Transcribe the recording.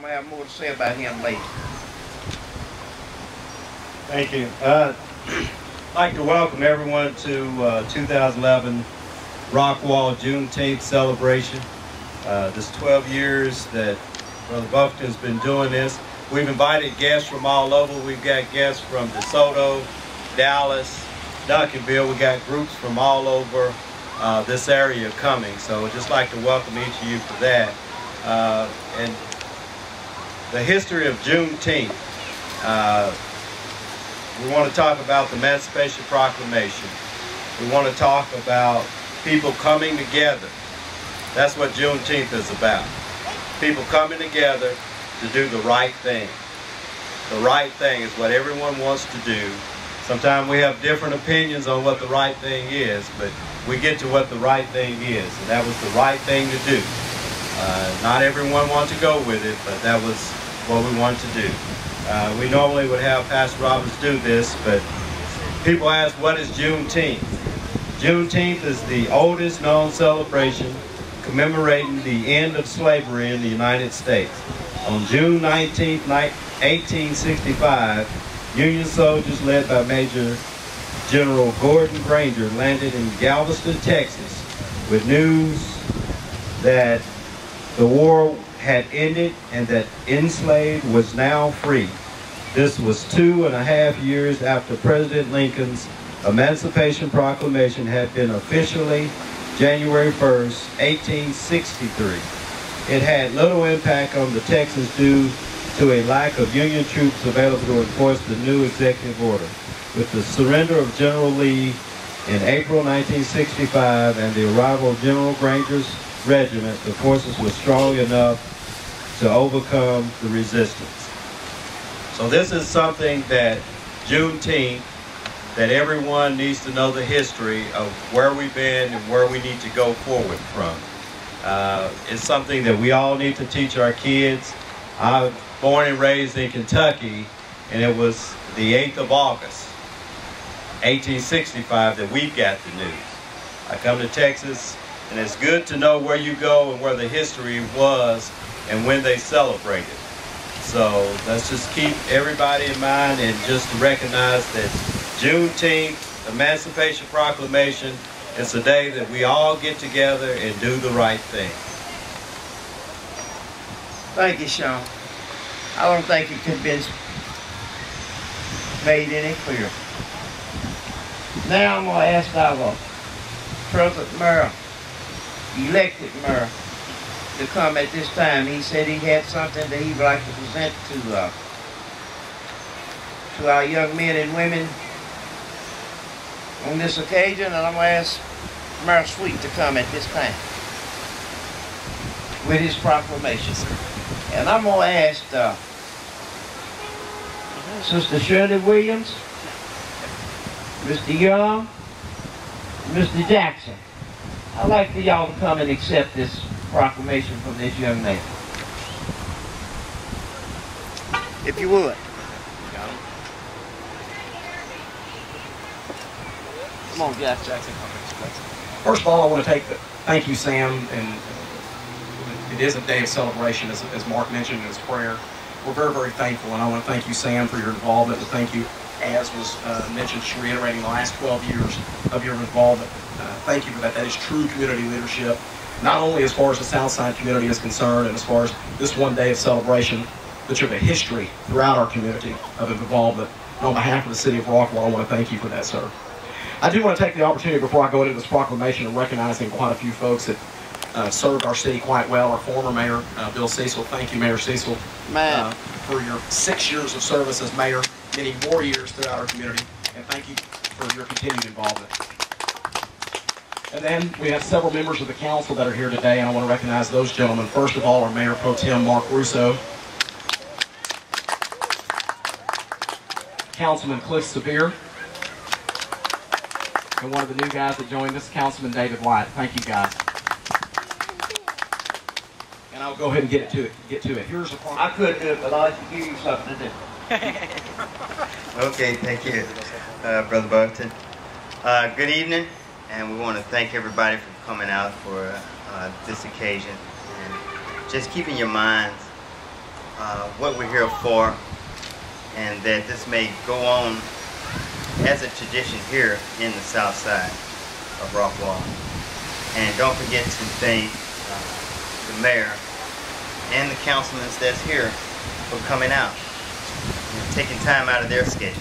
going to have more to say about him later. Thank you. I'd like to welcome everyone to 2011 Rockwall Juneteenth celebration. This 12 years that Brother Buffington's been doing this. We've invited guests from all over. We've got guests from DeSoto, Dallas, Duncanville. We got groups from all over this area coming. So I'd just like to welcome each of you for that. And the history of Juneteenth. We want to talk about the Emancipation Proclamation. We want to talk about people coming together. That's what Juneteenth is about. People coming together to do the right thing. The right thing is what everyone wants to do. Sometimes we have different opinions on what the right thing is, but we get to what the right thing is, and that was the right thing to do. Not everyone wants to go with it, but that was what we wanted to do. We normally would have Pastor Roberts do this, but people ask, what is Juneteenth? Juneteenth is the oldest known celebration commemorating the end of slavery in the United States. On June 19, 1865, Union soldiers led by Major General Gordon Granger landed in Galveston, Texas, with news that the war had ended and that enslaved was now free. This was 2.5 years after President Lincoln's Emancipation Proclamation had been officially January 1st, 1863. It had little impact on the Texans due to a lack of Union troops available to enforce the new executive order. With the surrender of General Lee in April 1965 and the arrival of General Granger's regiment, the forces were strong enough to overcome the resistance. So this is something that Juneteenth, that everyone needs to know the history of where we've been and where we need to go forward from. It's something that we all need to teach our kids. I was born and raised in Kentucky, and it was the 8th of August, 1865, that we got the news. I come to Texas, and it's good to know where you go and where the history was and when they celebrated. So let's just keep everybody in mind and just recognize that Juneteenth, Emancipation Proclamation, is a day that we all get together and do the right thing. Thank you, Sean. I don't think it could have been made any clearer. Now I'm going to ask our present mayor, elected mayor, to come at this time. He said he had something that he would like to present to our young men and women on this occasion, and I'm going to ask Mayor Sweet to come at this time with his proclamation. And I'm going to ask Sister Shirley Williams, Mr. Young, Mr. Jackson. I'd like for y'all to come and accept this proclamation from this young man. If you would. Come on, Jackson. First of all, I want to thank you, Sam, and it is a day of celebration, as Mark mentioned in his prayer. We're very, very thankful, and I want to thank you, Sam, for your involvement, and thank you, as was mentioned, just reiterating the last 12 years of your involvement. Thank you for that. That is true community leadership, not only as far as the Southside community is concerned and as far as this one day of celebration, but you have a history throughout our community of involvement. And on behalf of the city of Rockwall, I want to thank you for that, sir. I do want to take the opportunity before I go into this proclamation of recognizing quite a few folks that served our city quite well. Our former mayor, Bill Cecil. Thank you, Mayor Cecil, for your 6 years of service as mayor, many more years throughout our community, and thank you for your continued involvement. And then we have several members of the council that are here today, and I want to recognize those gentlemen. First of all, our Mayor Pro Tem, Mark Russo, Councilman Cliff Severe, and one of the new guys that joined us, Councilman David White. Thank you, guys. And I'll go ahead and get to it. Here's a I could do it, but I'll give you something to do. Okay, thank you, Brother Buffington. Good evening, and we want to thank everybody for coming out for this occasion. And just keeping your minds what we're here for, and that this may go on as a tradition here in the south side of Rockwall. And don't forget to thank the mayor and the councilmen that's here for coming out and taking time out of their schedule.